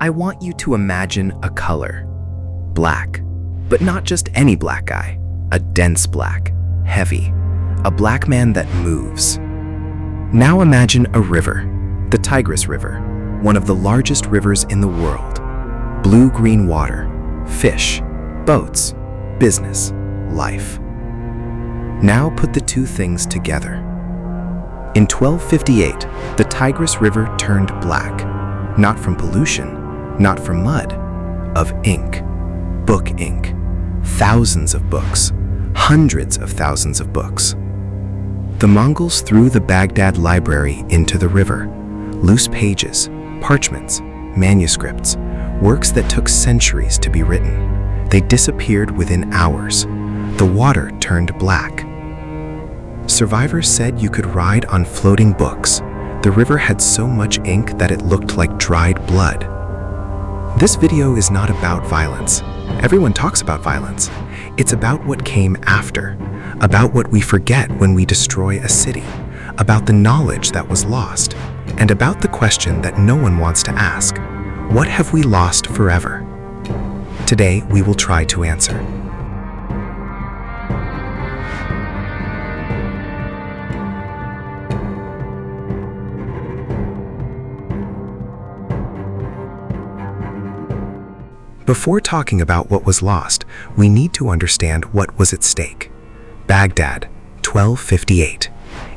I want you to imagine a color. Black. But not just any black guy. A dense black. Heavy. A black man that moves. Now imagine a river. The Tigris River. One of the largest rivers in the world. Blue-green water. Fish. Boats. Business. Life. Now put the two things together. In 1258, the Tigris River turned black. Not from pollution. Not from mud, of ink, book ink, thousands of books, hundreds of thousands of books. The Mongols threw the Baghdad library into the river. Loose pages, parchments, manuscripts, works that took centuries to be written. They disappeared within hours. The water turned black. Survivors said you could ride on floating books. The river had so much ink that it looked like dried blood. This video is not about violence. Everyone talks about violence. It's about what came after, about what we forget when we destroy a city, about the knowledge that was lost, and about the question that no one wants to ask: what have we lost forever? Today, we will try to answer. Before talking about what was lost, we need to understand what was at stake. Baghdad, 1258.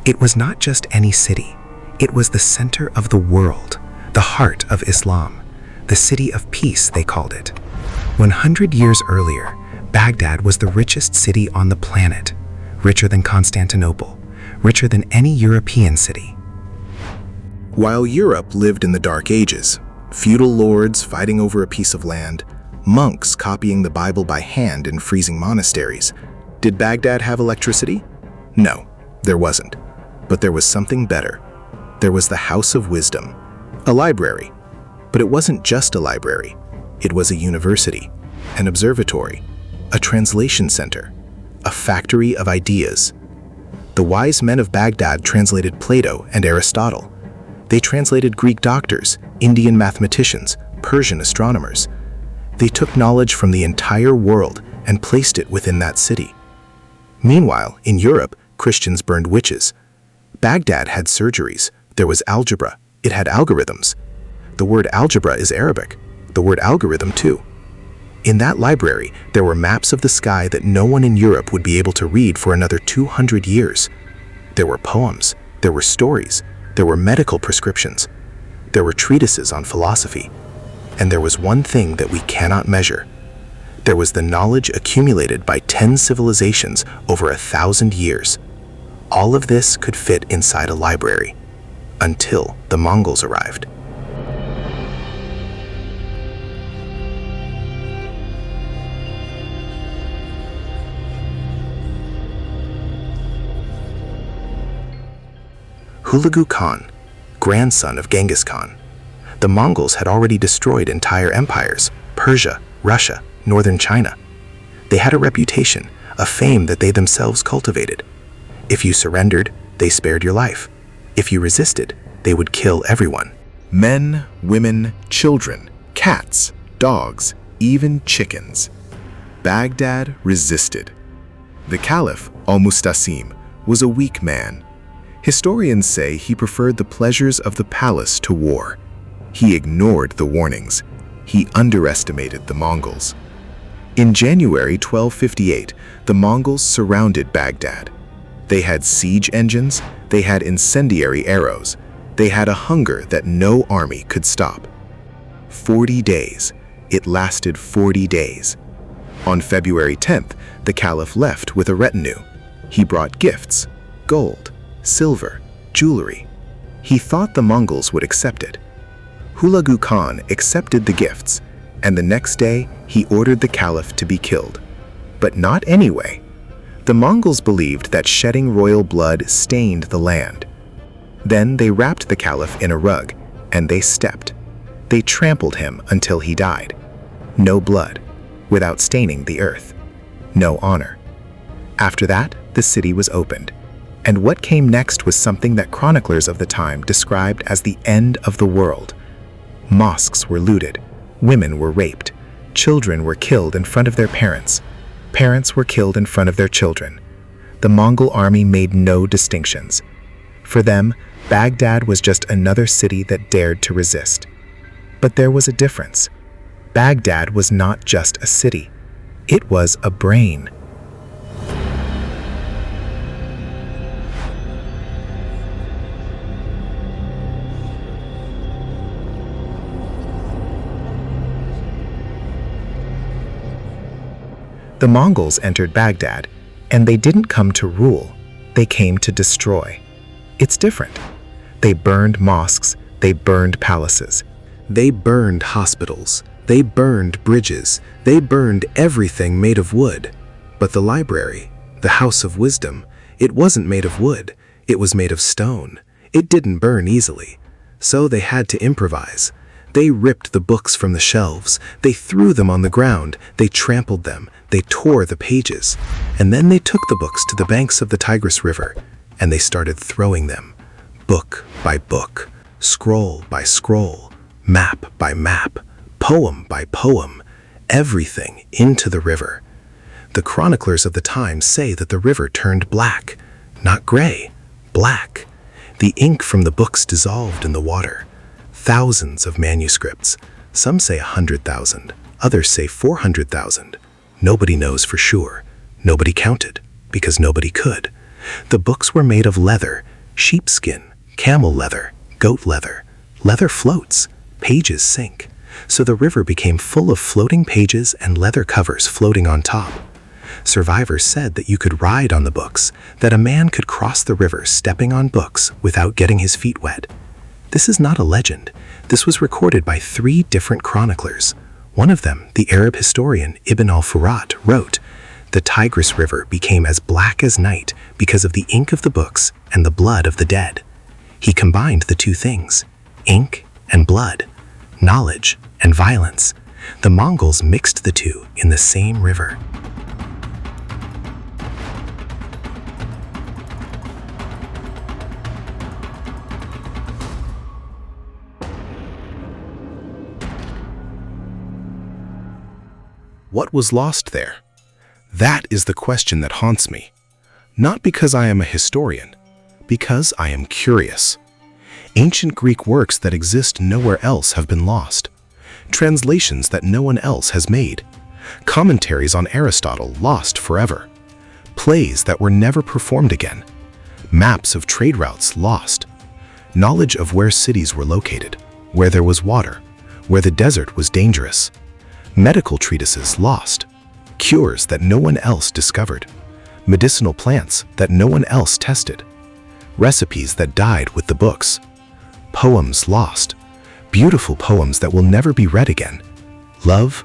It was not just any city. It was the center of the world, the heart of Islam, the city of peace, they called it. 100 years earlier, Baghdad was the richest city on the planet, richer than Constantinople, richer than any European city. While Europe lived in the Dark Ages, feudal lords fighting over a piece of land, monks copying the Bible by hand in freezing monasteries. Did Baghdad have electricity? No, there wasn't. But there was something better. There was the House of Wisdom, a library. But it wasn't just a library. It was a university, an observatory, a translation center, a factory of ideas. The wise men of Baghdad translated Plato and Aristotle. They translated Greek doctors, Indian mathematicians, Persian astronomers. They took knowledge from the entire world and placed it within that city. Meanwhile, in Europe, Christians burned witches. Baghdad had surgeries. There was algebra. It had algorithms. The word algebra is Arabic. The word algorithm too. In that library, there were maps of the sky that no one in Europe would be able to read for another 200 years. There were poems. There were stories. There were medical prescriptions. There were treatises on philosophy. And there was one thing that we cannot measure. There was the knowledge accumulated by 10 civilizations over 1,000 years. All of this could fit inside a library, until the Mongols arrived. Hulagu Khan, grandson of Genghis Khan. The Mongols had already destroyed entire empires, Persia, Russia, northern China. They had a reputation, a fame that they themselves cultivated. If you surrendered, they spared your life. If you resisted, they would kill everyone. Men, women, children, cats, dogs, even chickens. Baghdad resisted. The caliph, al-Mustasim, was a weak man. Historians say he preferred the pleasures of the palace to war. He ignored the warnings. He underestimated the Mongols. In January 1258, the Mongols surrounded Baghdad. They had siege engines, they had incendiary arrows, they had a hunger that no army could stop. 40 days. It lasted 40 days. On February 10th, the caliph left with a retinue. He brought gifts, gold, silver, jewelry. He thought the Mongols would accept it. Hulagu Khan accepted the gifts, and the next day he ordered the caliph to be killed. But not anyway. The Mongols believed that shedding royal blood stained the land. Then they wrapped the caliph in a rug, and they stepped. They trampled him until he died. No blood, without staining the earth. No honor. After that, the city was opened. And what came next was something that chroniclers of the time described as the end of the world. Mosques were looted, Women were raped. Children were killed in front of their parents. Parents were killed in front of their children. The Mongol army made no distinctions. For them, Baghdad was just another city that dared to resist. But there was a difference. Baghdad was not just a city. It was a brain. The Mongols entered Baghdad, and they didn't come to rule, they came to destroy. It's different. They burned mosques, they burned palaces. They burned hospitals. They burned bridges. They burned everything made of wood. But the library, the House of Wisdom, it wasn't made of wood. It was made of stone. It didn't burn easily. So they had to improvise. They ripped the books from the shelves. They threw them on the ground. They trampled them. They tore the pages. And then they took the books to the banks of the Tigris River, and they started throwing them, book by book, scroll by scroll, map by map, poem by poem, everything into the river. The chroniclers of the time say that the river turned black, not gray, black. The ink from the books dissolved in the water. Thousands of manuscripts. Some say 100,000, others say 400,000. Nobody knows for sure. Nobody counted, because nobody could. The books were made of leather, sheepskin, camel leather, goat leather. Leather floats, pages sink. So the river became full of floating pages and leather covers floating on top. Survivors said that you could ride on the books, that a man could cross the river stepping on books without getting his feet wet. This is not a legend. This was recorded by 3 different chroniclers. One of them, the Arab historian Ibn al-Furat, wrote, "The Tigris River became as black as night because of the ink of the books and the blood of the dead." He combined the 2 things, ink and blood, knowledge and violence. The Mongols mixed the 2 in the same river. What was lost there? That is the question that haunts me. Not because I am a historian, because I am curious. Ancient Greek works that exist nowhere else have been lost. Translations that no one else has made. Commentaries on Aristotle lost forever. Plays that were never performed again. Maps of trade routes lost. Knowledge of where cities were located, where there was water, where the desert was dangerous. Medical treatises lost. Cures that no one else discovered. Medicinal plants that no one else tested. Recipes that died with the books. Poems lost. Beautiful poems that will never be read again. Love,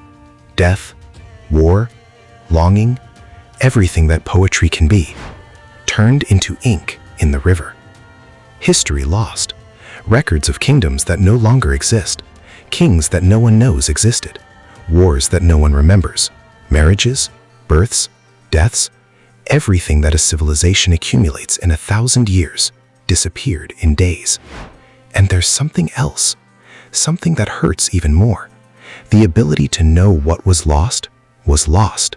death, war, longing, everything that poetry can be, turned into ink in the river. History lost. Records of kingdoms that no longer exist. Kings that no one knows existed. Wars that no one remembers. Marriages, births, deaths, everything that a civilization accumulates in 1,000 years disappeared in days. And there's something else, something that hurts even more. The ability to know what was lost was lost.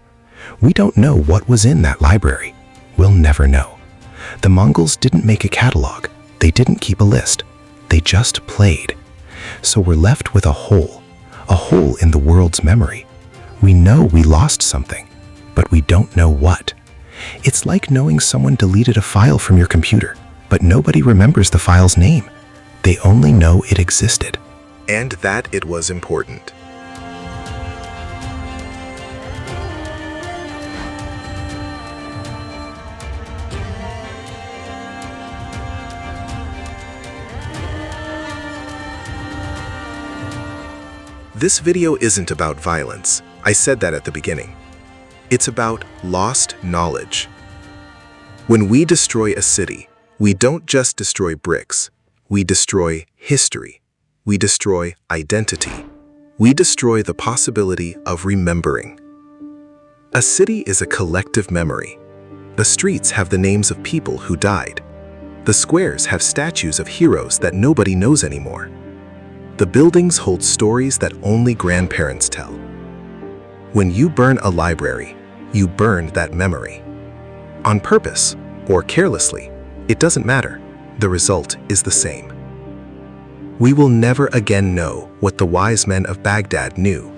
We don't know what was in that library. We'll never know. The Mongols didn't make a catalog. They didn't keep a list. They just played. So we're left with a hole in the world's memory. We know we lost something, but we don't know what. It's like knowing someone deleted a file from your computer, but nobody remembers the file's name. They only know it existed. And that it was important. This video isn't about violence. I said that at the beginning. It's about lost knowledge. When we destroy a city, we don't just destroy bricks. We destroy history. We destroy identity. We destroy the possibility of remembering. A city is a collective memory. The streets have the names of people who died. The squares have statues of heroes that nobody knows anymore. The buildings hold stories that only grandparents tell. When you burn a library, you burned that memory. On purpose or carelessly, it doesn't matter. The result is the same. We will never again know what the wise men of Baghdad knew.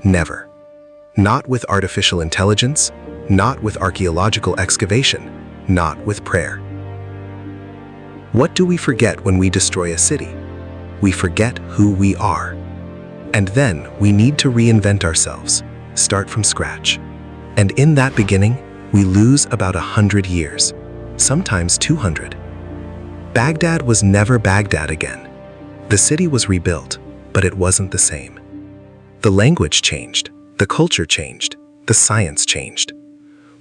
Never. Not with artificial intelligence, not with archaeological excavation, not with prayer. What do we forget when we destroy a city? We forget who we are. And then we need to reinvent ourselves, start from scratch. And in that beginning, we lose about 100 years, sometimes 200. Baghdad was never Baghdad again. The city was rebuilt, but it wasn't the same. The language changed, the culture changed, the science changed.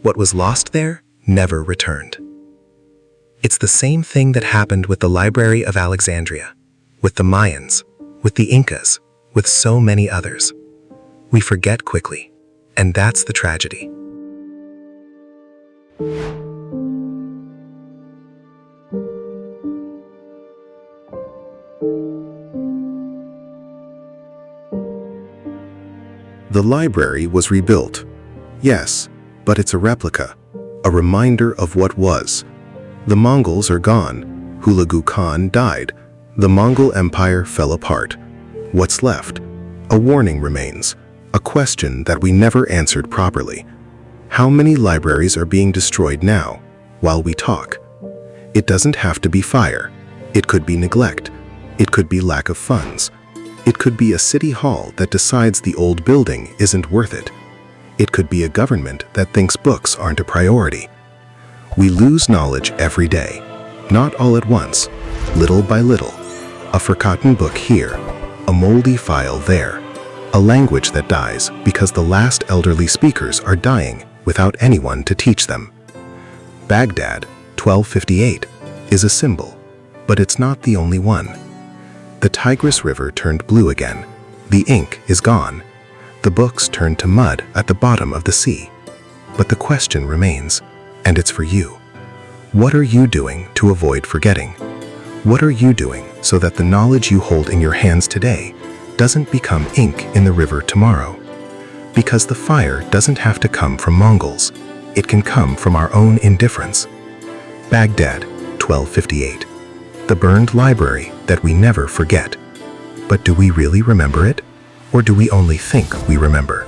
What was lost there never returned. It's the same thing that happened with the Library of Alexandria, with the Mayans, with the Incas, with so many others. We forget quickly, and that's the tragedy. The library was rebuilt. Yes, but it's a replica, a reminder of what was. The Mongols are gone. Hulagu Khan died. The Mongol Empire fell apart. What's left? A warning remains, a question that we never answered properly. How many libraries are being destroyed now, while we talk? It doesn't have to be fire. It could be neglect. It could be lack of funds. It could be a city hall that decides the old building isn't worth it. It could be a government that thinks books aren't a priority. We lose knowledge every day, not all at once, little by little. A forgotten book here, a moldy file there, a language that dies because the last elderly speakers are dying without anyone to teach them. Baghdad, 1258, is a symbol, but it's not the only one. The Tigris River turned blue again. The ink is gone. The books turned to mud at the bottom of the sea. But the question remains, and it's for you. What are you doing to avoid forgetting? What are you doing so that the knowledge you hold in your hands today doesn't become ink in the river tomorrow? Because the fire doesn't have to come from Mongols. It can come from our own indifference. Baghdad, 1258. The burned library that we never forget. But do we really remember it? Or do we only think we remember?